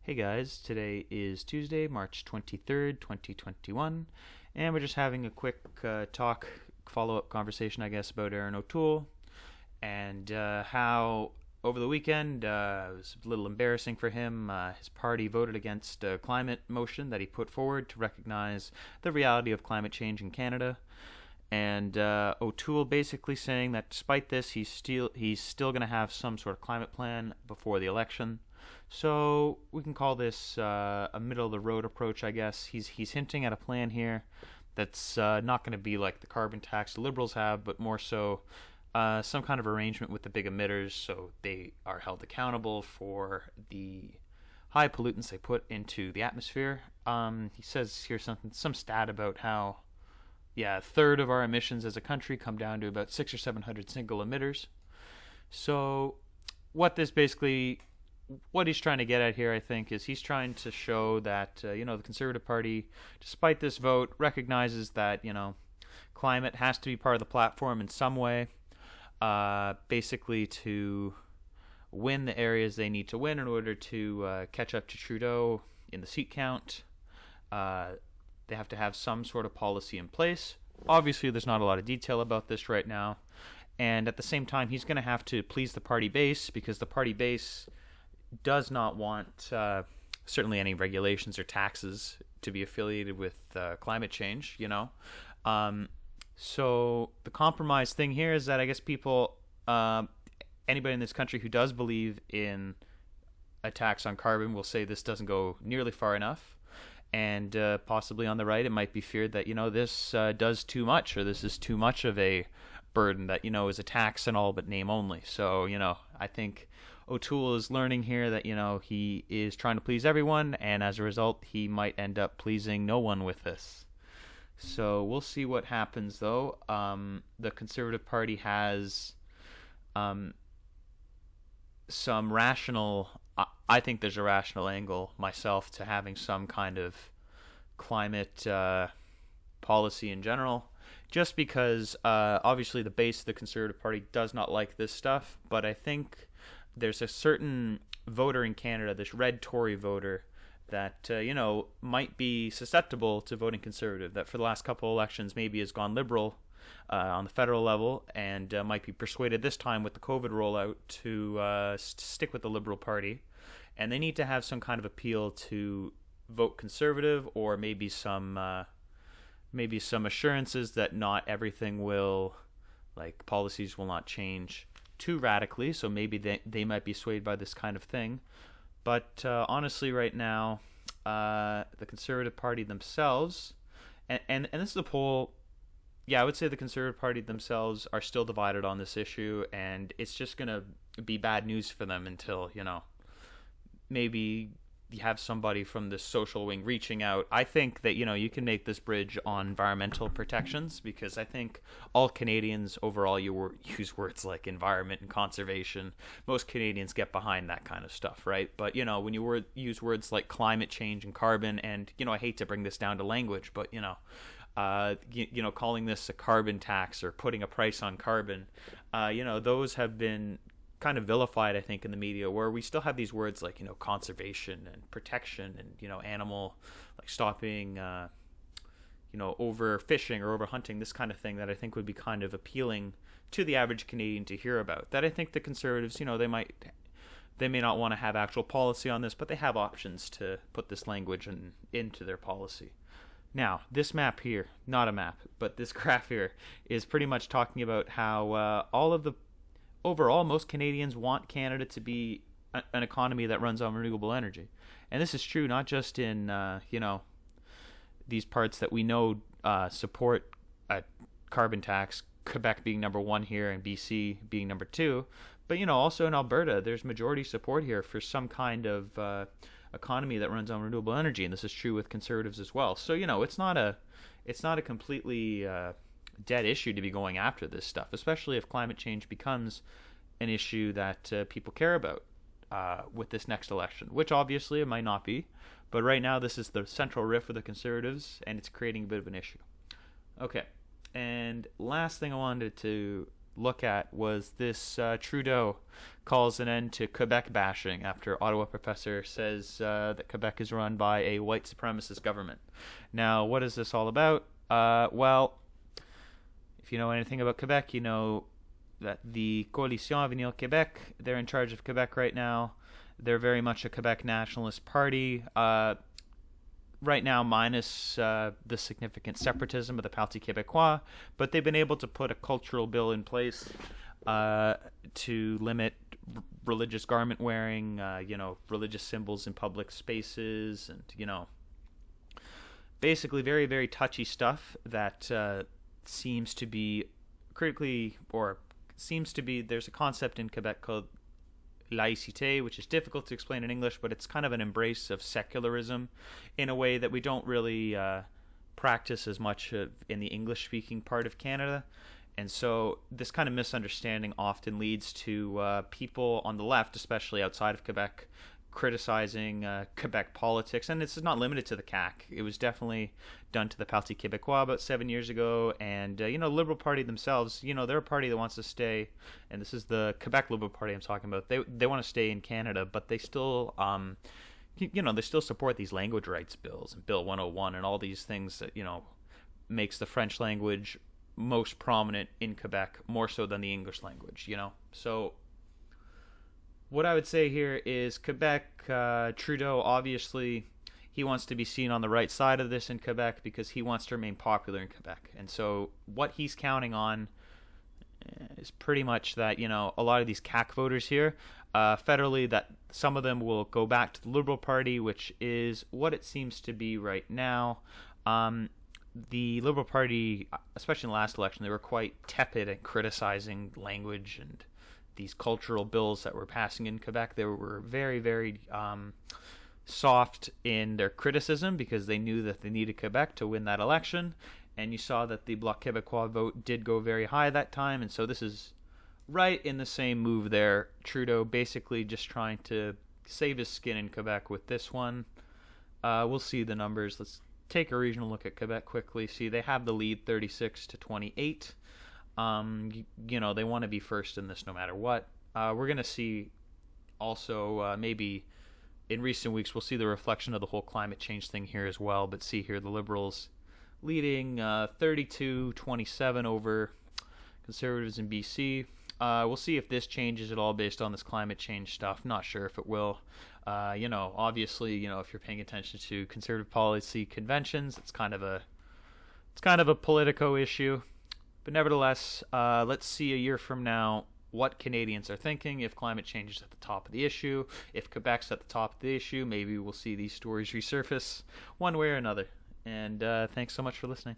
Hey guys, today is Tuesday, March 23rd, 2021, and we're just having a quick follow-up conversation, I guess, about Erin O'Toole and how over the weekend it was a little embarrassing for him. His party voted against a climate motion that he put forward to recognize the reality of climate change in Canada. And O'Toole basically saying that despite this, he's still going to have some sort of climate plan before the election. So we can call this a middle of the road approach, I guess. He's hinting at a plan here that's not going to be like the carbon tax the Liberals have, but more so some kind of arrangement with the big emitters, so they are held accountable for the high pollutants they put into the atmosphere. He says here some stat about how a third of our emissions as a country come down to about 600 or 700 single emitters. So what he's trying to get at here, I think, is he's trying to show that the Conservative Party, despite this vote, recognizes that climate has to be part of the platform in some way, basically to win the areas they need to win in order to catch up to Trudeau in the seat count. They have to have some sort of policy in place. Obviously, there's not a lot of detail about this right now. And at the same time, he's going to have to please the party base, because the party base does not want certainly any regulations or taxes to be affiliated with climate change, So the compromise thing here is that I guess people, anybody in this country who does believe in a tax on carbon will say this doesn't go nearly far enough. And possibly on the right, it might be feared that, this does too much, or this is too much of a burden that, is a tax and all but name only. So, I think O'Toole is learning here that, he is trying to please everyone, and as a result, he might end up pleasing no one with this. So we'll see what happens, though. The Conservative Party has some rational... I think there's a rational angle, myself, to having some kind of climate policy in general, just because obviously the base of the Conservative Party does not like this stuff, but I think there's a certain voter in Canada, this red Tory voter, that might be susceptible to voting Conservative, that for the last couple of elections maybe has gone Liberal on the federal level, and might be persuaded this time with the COVID rollout to stick with the Liberal Party. And they need to have some kind of appeal to vote Conservative, or maybe some assurances that not everything will, like policies will not change too radically. So maybe they might be swayed by this kind of thing. But honestly, right now, the Conservative Party themselves, and this is a poll. Yeah, I would say the Conservative Party themselves are still divided on this issue, and it's just going to be bad news for them until, maybe you have somebody from the social wing reaching out. I think that, you can make this bridge on environmental protections, because I think all Canadians overall use words like environment and conservation. Most Canadians get behind that kind of stuff, right? But, when you use words like climate change and carbon, and, I hate to bring this down to language, but, calling this a carbon tax or putting a price on carbon, those have been kind of vilified, I think, in the media, where we still have these words like, conservation and protection and, animal, like stopping, overfishing or overhunting, this kind of thing that I think would be kind of appealing to the average Canadian to hear about. That I think the Conservatives, they may not want to have actual policy on this, but they have options to put this language into their policy. Now, this map here, not a map, but this graph here is pretty much talking about how overall, most Canadians want Canada to be an economy that runs on renewable energy. And this is true not just in, these parts that we know support a carbon tax, Quebec being number one here and BC being number two, but, also in Alberta, there's majority support here for some kind of economy that runs on renewable energy, and this is true with Conservatives as well. So, it's not a completely dead issue to be going after this stuff, especially if climate change becomes an issue that people care about with this next election, which obviously it might not be, but right now this is the central riff of the Conservatives, and it's creating a bit of an issue. Okay, and last thing I wanted to look at was this Trudeau calls an end to Quebec bashing after Ottawa professor says that Quebec is run by a white supremacist government. Now, what is this all about? Well, if you know anything about Quebec, you know that the Coalition Avenir Québec, they're in charge of Quebec right now. They're very much a Quebec nationalist party. Right now, minus the significant separatism of the Parti Québécois, but they've been able to put a cultural bill in place to limit religious garment wearing, religious symbols in public spaces, and, basically very, very touchy stuff that seems to be there's a concept in Quebec called laïcité, which is difficult to explain in English, but it's kind of an embrace of secularism in a way that we don't really practice as much in the English-speaking part of Canada. And so this kind of misunderstanding often leads to people on the left, especially outside of Quebec, criticizing Quebec politics. And this is not limited to the CAQ. It was definitely done to the Parti Québécois about 7 years ago. And, the Liberal Party themselves, they're a party that wants to stay, and this is the Quebec Liberal Party I'm talking about. They want to stay in Canada, but they still, they still support these language rights bills and Bill 101 and all these things that, makes the French language most prominent in Quebec, more so than the English language, So what I would say here is Quebec, Trudeau, obviously, he wants to be seen on the right side of this in Quebec because he wants to remain popular in Quebec. And so what he's counting on is pretty much that, a lot of these CAQ voters here, federally, that some of them will go back to the Liberal Party, which is what it seems to be right now. The Liberal Party, especially in the last election, they were quite tepid at criticizing language and these cultural bills that were passing in Quebec. They were very, very soft in their criticism because they knew that they needed Quebec to win that election. And you saw that the Bloc Québécois vote did go very high that time. And so this is right in the same move there. Trudeau basically just trying to save his skin in Quebec with this one. We'll see the numbers. Let's take a regional look at Quebec quickly. See, they have the lead 36-28. They want to be first in this no matter what. We're going to see also maybe in recent weeks we'll see the reflection of the whole climate change thing here as well. But see here, the Liberals leading 32-27 over Conservatives in BC. We'll see if this changes at all based on this climate change stuff. Not sure if it will. Obviously, if you're paying attention to conservative policy conventions, it's kind of a politico issue. But nevertheless, let's see a year from now what Canadians are thinking. If climate change is at the top of the issue, if Quebec's at the top of the issue, maybe we'll see these stories resurface one way or another. And thanks so much for listening.